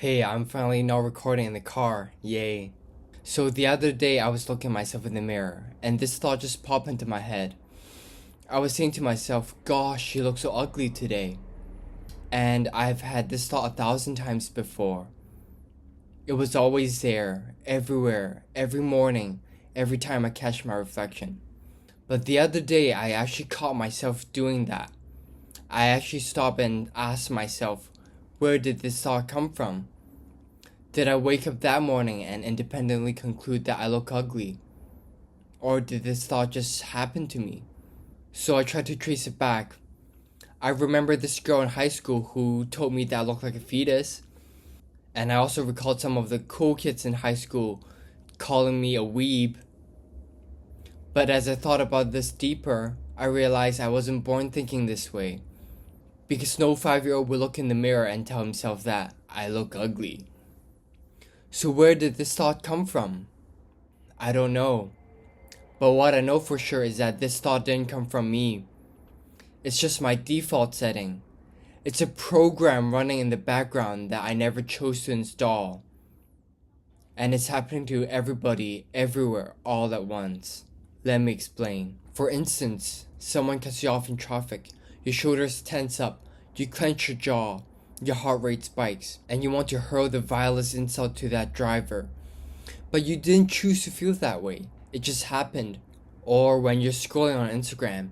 Hey, I'm finally not recording in the car. Yay. So the other day I was looking at myself in the mirror and this thought just popped into my head. I was saying to myself, gosh, you look so ugly today. And I've had this thought 1,000 times before. It was always there, everywhere, every morning, every time I catch my reflection. But the other day I actually caught myself doing that. I actually stopped and asked myself, where did this thought come from? Did I wake up that morning and independently conclude that I look ugly? Or did this thought just happen to me? So I tried to trace it back. I remember this girl in high school who told me that I looked like a fetus. And I also recalled some of the cool kids in high school calling me a weeb. But as I thought about this deeper, I realized I wasn't born thinking this way. Because no 5-year-old would look in the mirror and tell himself that I look ugly. So where did this thought come from? I don't know. But what I know for sure is that this thought didn't come from me. It's just my default setting. It's a program running in the background that I never chose to install. And it's happening to everybody, everywhere, all at once. Let me explain. For instance, someone cuts you off in traffic. Your shoulders tense up. You clench your jaw. Your heart rate spikes. And you want to hurl the vilest insult to that driver. But you didn't choose to feel that way. It just happened. Or when you're scrolling on Instagram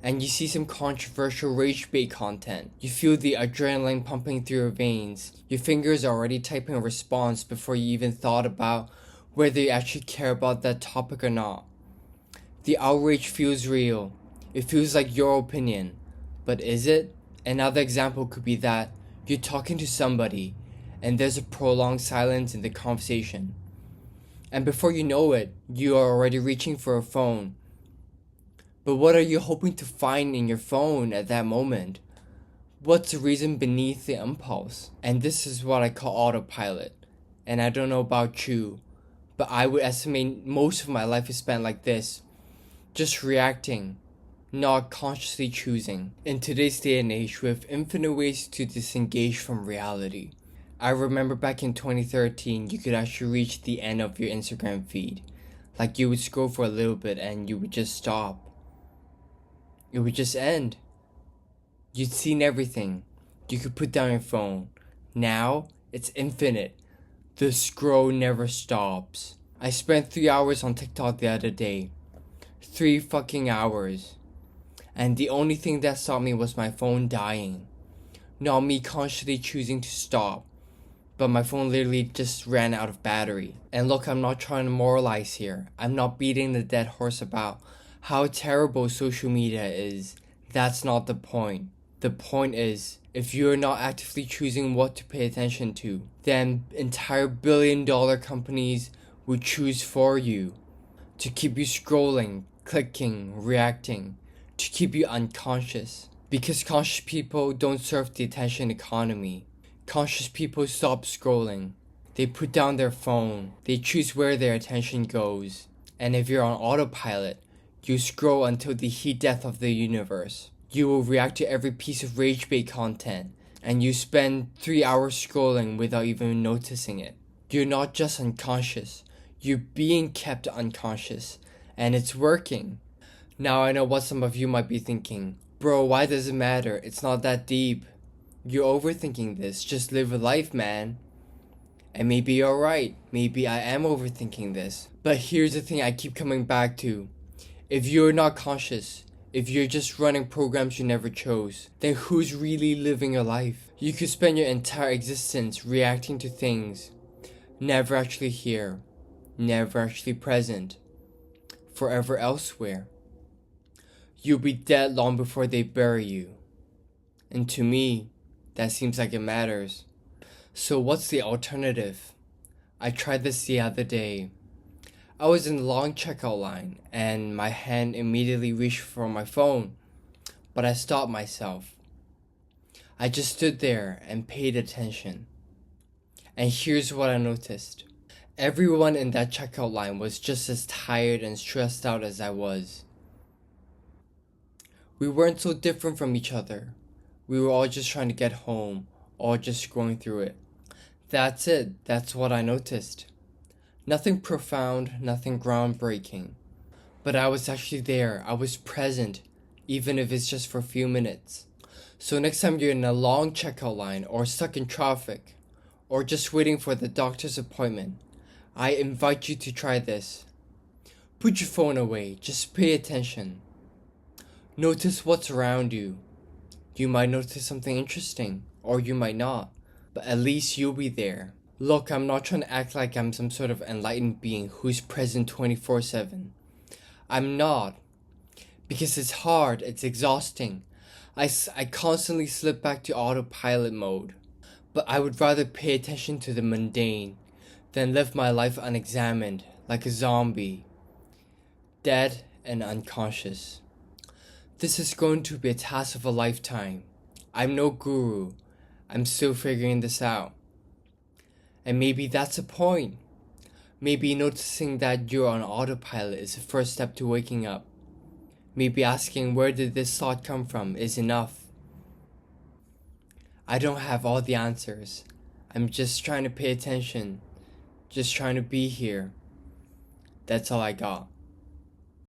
and you see some controversial rage bait content, you feel the adrenaline pumping through your veins. Your fingers are already typing a response before you even thought about whether you actually care about that topic or not. The outrage feels real. It feels like your opinion. But is it? Another example could be that you're talking to somebody and there's a prolonged silence in the conversation. And before you know it, you are already reaching for a phone. But what are you hoping to find in your phone at that moment? What's the reason beneath the impulse? And this is what I call autopilot. And I don't know about you, but I would estimate most of my life is spent like this. Just reacting, not consciously choosing. In today's day and age, we have infinite ways to disengage from reality. I remember back in 2013, you could actually reach the end of your Instagram feed. Like you would scroll for a little bit and you would just stop. It would just end. You'd seen everything. You could put down your phone. Now, it's infinite. The scroll never stops. I spent 3 hours on TikTok the other day. 3 fucking hours. And the only thing that stopped me was my phone dying. Not me consciously choosing to stop. But my phone literally just ran out of battery. And look, I'm not trying to moralize here. I'm not beating the dead horse about how terrible social media is. That's not the point. The point is, if you're not actively choosing what to pay attention to, then entire billion-dollar companies would choose for you to keep you scrolling, clicking, reacting, to keep you unconscious. Because conscious people don't serve the attention economy. Conscious people stop scrolling. They put down their phone. They choose where their attention goes. And if you're on autopilot, you scroll until the heat death of the universe. You will react to every piece of rage bait content. And you spend 3 hours scrolling without even noticing it. You're not just unconscious. You're being kept unconscious. And it's working. Now I know what some of you might be thinking. Bro, why does it matter? It's not that deep. You're overthinking this. Just live a life, man. And maybe you're right. Maybe I am overthinking this. But here's the thing I keep coming back to. If you're not conscious, if you're just running programs you never chose, then who's really living your life? You could spend your entire existence reacting to things, never actually here, never actually present, forever elsewhere. You'll be dead long before they bury you. And to me, that seems like it matters. So what's the alternative? I tried this the other day. I was in the long checkout line and my hand immediately reached for my phone, but I stopped myself. I just stood there and paid attention. And here's what I noticed. Everyone in that checkout line was just as tired and stressed out as I was. We weren't so different from each other. We were all just trying to get home, all just going through it. That's it. That's what I noticed. Nothing profound, nothing groundbreaking. But I was actually there. I was present, even if it's just for a few minutes. So next time you're in a long checkout line or stuck in traffic or just waiting for the doctor's appointment, I invite you to try this. Put your phone away. Just pay attention. Notice what's around you. You might notice something interesting, or you might not, but at least you'll be there. Look, I'm not trying to act like I'm some sort of enlightened being who's present 24/7. I'm not. Because it's hard, it's exhausting. I constantly slip back to autopilot mode. But I would rather pay attention to the mundane than live my life unexamined, like a zombie, dead and unconscious. This is going to be a task of a lifetime. I'm no guru. I'm still figuring this out. And maybe that's the point. Maybe noticing that you're on autopilot is the first step to waking up. Maybe asking where did this thought come from is enough. I don't have all the answers. I'm just trying to pay attention. Just trying to be here. That's all I got.